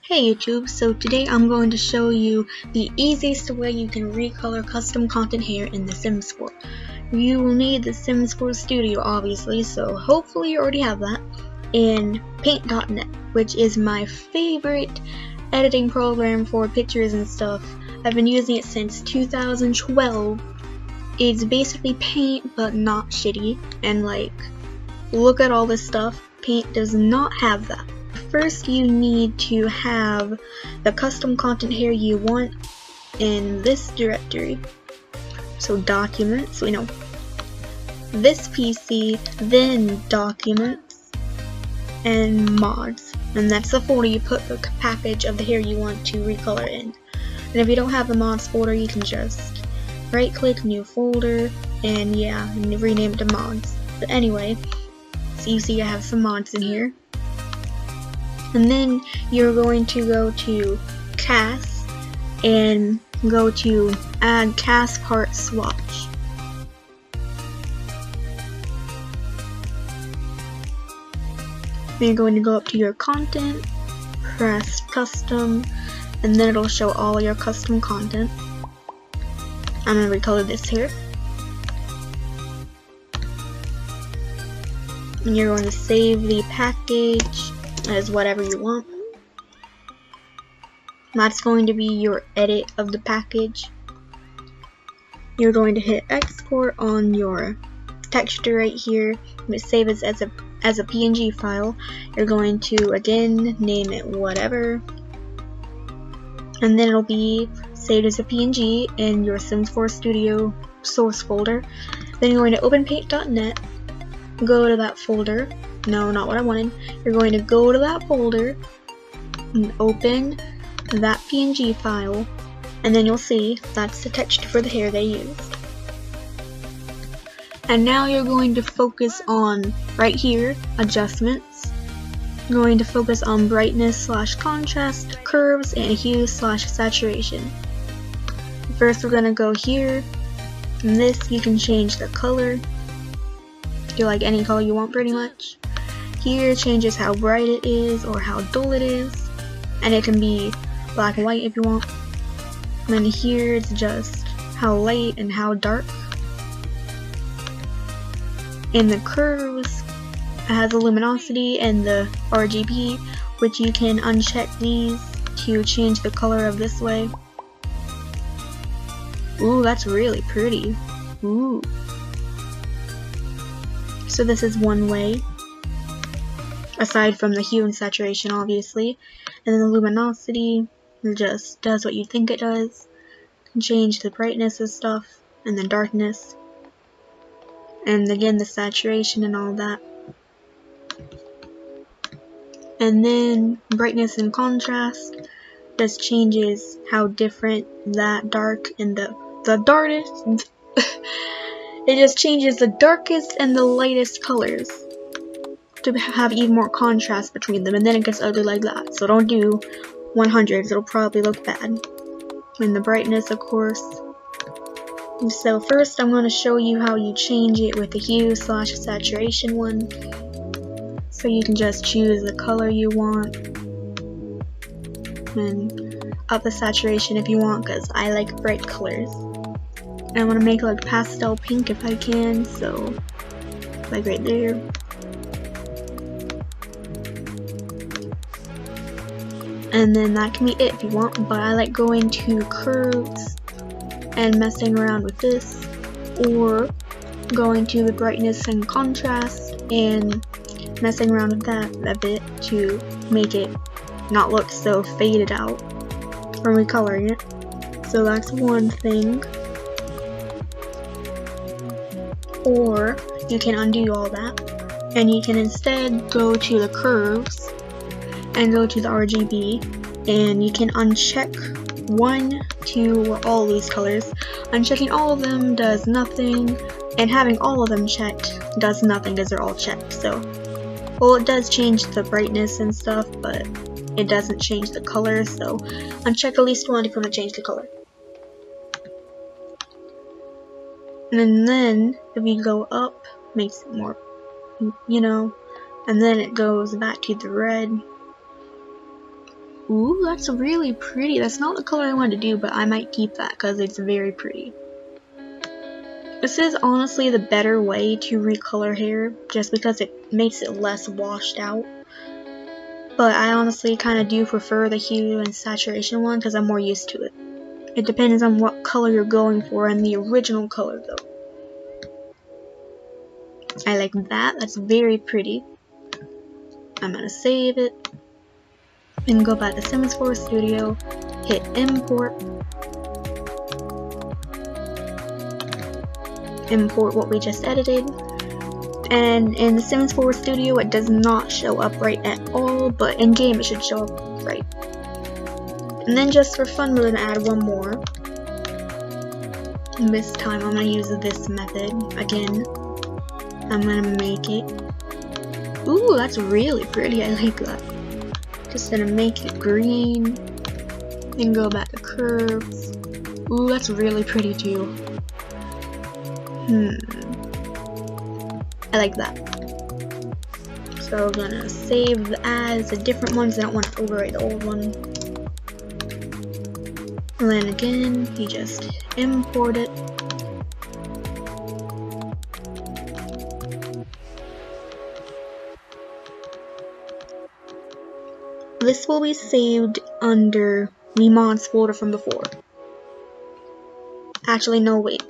Hey YouTube, so today I'm going to show you the easiest way you can recolor custom content here in the Sims 4. You will need the Sims 4 Studio obviously, so hopefully you already have that, and paint.net, which is my favorite editing program for pictures and stuff. I've been using it since 2012. It's basically paint but not shitty, and like, look at all this stuff. Paint does not have that. First, you need to have the custom content here you want in this directory. So documents, this PC, then documents, and mods. And that's the folder you put the package of the hair you want to recolor in. And if you don't have the mods folder, you can just right click new folder and rename it to mods. But anyway, so you see I have some mods in here. And then you're going to go to cast and go to add cast part swatch. Then you're going to go up to your content, press custom, and then it'll show all your custom content. I'm going to recolor this here. And you're going to save the package as whatever you want. That's going to be your edit of the package. You're going to hit export on your texture right here, save it as a PNG file. You're going to again name it whatever, and then it'll be saved as a PNG in your Sims 4 Studio source folder. Then you're going to open paint.net, go to that folder. No, not what I wanted. You're going to go to that folder and open that PNG file, and then you'll see that's the texture for the hair they used. And now you're going to focus on right here, adjustments. You're going to focus on brightness / contrast, curves, and hue / saturation. First we're going to go here, and this you can change the color. Do like any color you want pretty much. Here changes how bright it is or how dull it is, and it can be black and white if you want. And then here it's just how light and how dark. In the curves, it has the luminosity and the RGB, which you can uncheck these to change the color of this way. Ooh, that's really pretty. Ooh. So this is one way, aside from the hue and saturation obviously. And then the luminosity just does what you think it does. You can change the brightness of stuff and the darkness, and again the saturation and all that. And then brightness and contrast just changes how different that dark and the darkest it just changes the darkest and the lightest colors to have even more contrast between them, and then it gets ugly like that. So don't do 100s, it'll probably look bad. And the brightness, of course. And so first I'm going to show you how you change it with the hue / saturation one. So you can just choose the color you want and up the saturation if you want, because I like bright colors. And I want to make like pastel pink if I can, so like right there. And then that can be it if you want, but I like going to curves and messing around with this, or going to the brightness and contrast and messing around with that a bit to make it not look so faded out from recoloring it. So that's one thing. Or you can undo all that, and you can instead go to the curves and go to the RGB, and you can uncheck 1, 2, or all these colors. Unchecking all of them does nothing, and having all of them checked does nothing because they're all checked. So, well, it does change the brightness and stuff, but it doesn't change the color, so uncheck at least one if you want to change the color. And then if you go up, makes it more, and then it goes back to the red. Ooh, that's really pretty. That's not the color I wanted to do, but I might keep that because it's very pretty. This is honestly the better way to recolor hair, just because it makes it less washed out. But I honestly kind of do prefer the hue and saturation one because I'm more used to it. It depends on what color you're going for and the original color though. I like that. That's very pretty. I'm gonna save it. And go back to Sims 4 Studio. Hit import. Import what we just edited. And in the Sims 4 Studio it does not show up right at all, but in game it should show up right. And then just for fun we're gonna add one more. And this time I'm gonna use this method again. I'm gonna make it. Ooh, that's really pretty. I like that. Just gonna make it green. Then go back to curves. Ooh, that's really pretty too. I like that. So I'm gonna save the as a different one because I don't want to overwrite the old one. And then again, you just import it. This will be saved under the mods folder from before. Actually, no, wait.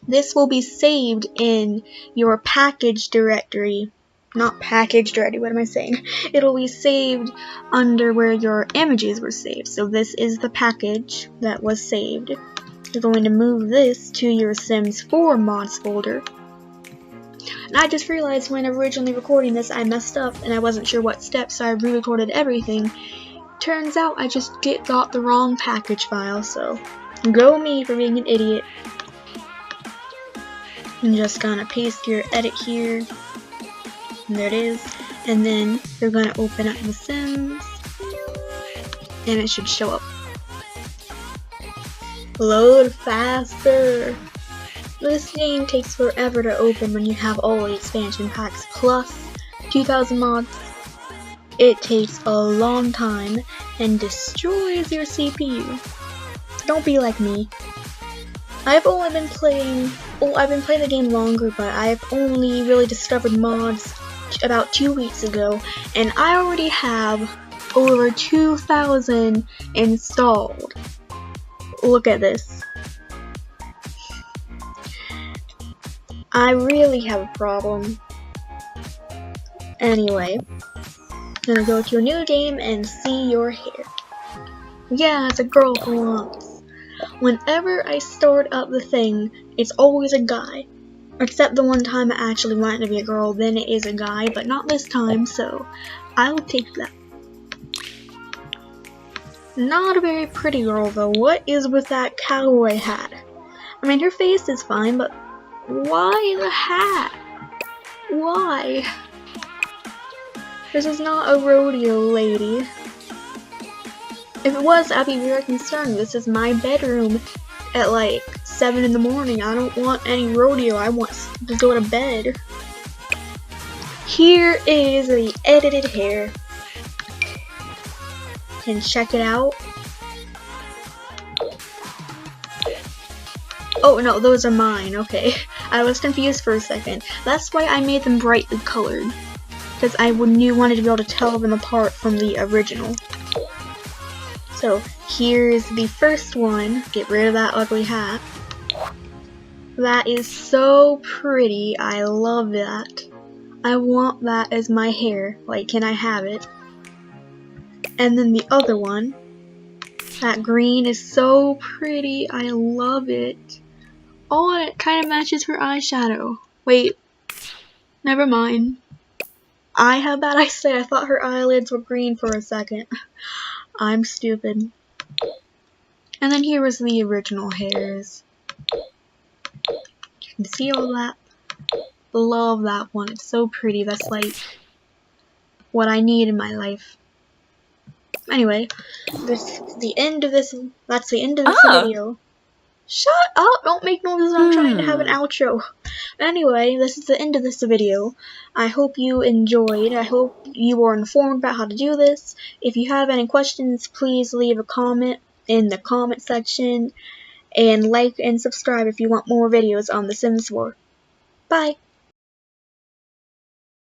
This will be saved in your package directory. Not package directory, what am I saying? It'll be saved under where your images were saved. So this is the package that was saved. You're going to move this to your Sims 4 mods folder. And I just realized when originally recording this I messed up and I wasn't sure what steps, so I re-recorded everything. Turns out I just got the wrong package file, so go me for being an idiot. I'm just gonna paste your edit here. And there it is. And then you're gonna open up the Sims and it should show up. Load faster! This game takes forever to open when you have all the expansion packs plus 2,000 mods. It takes a long time and destroys your CPU. Don't be like me. I've been playing the game longer, but I've only really discovered mods about 2 weeks ago, and I already have over 2,000 installed. Look at this. I really have a problem. Anyway, I'm gonna go to a new game and see your hair. Yeah, it's a girl for once. Whenever I start up the thing, it's always a guy. Except the one time I actually wanted to be a girl, then it is a guy, but not this time, so I'll take that. Not a very pretty girl though. What is with that cowboy hat? I mean, her face is fine, but why the hat? Why? This is not a rodeo lady. If it was, I'd be very concerned. This is my bedroom at like 7 in the morning. I don't want any rodeo. I want to go to bed. Here is the edited hair. And check it out. Oh no, those are mine. Okay. I was confused for a second. That's why I made them brightly colored. Because I wanted to be able to tell them apart from the original. So here's the first one. Get rid of that ugly hat. That is so pretty. I love that. I want that as my hair. Like, can I have it? And then the other one. That green is so pretty. I love it. Oh, and it kind of matches her eyeshadow. Wait. Never mind. I have bad eyesight. I thought her eyelids were green for a second. I'm stupid. And then here was the original hairs. You can see all that. Love that one. It's so pretty. That's like what I need in my life. Anyway, that's the end of this video. Shut up! Don't make noises when I'm trying to have an outro. Anyway, this is the end of this video. I hope you enjoyed. I hope you were informed about how to do this. If you have any questions, please leave a comment in the comment section, and like and subscribe if you want more videos on The Sims 4. Bye!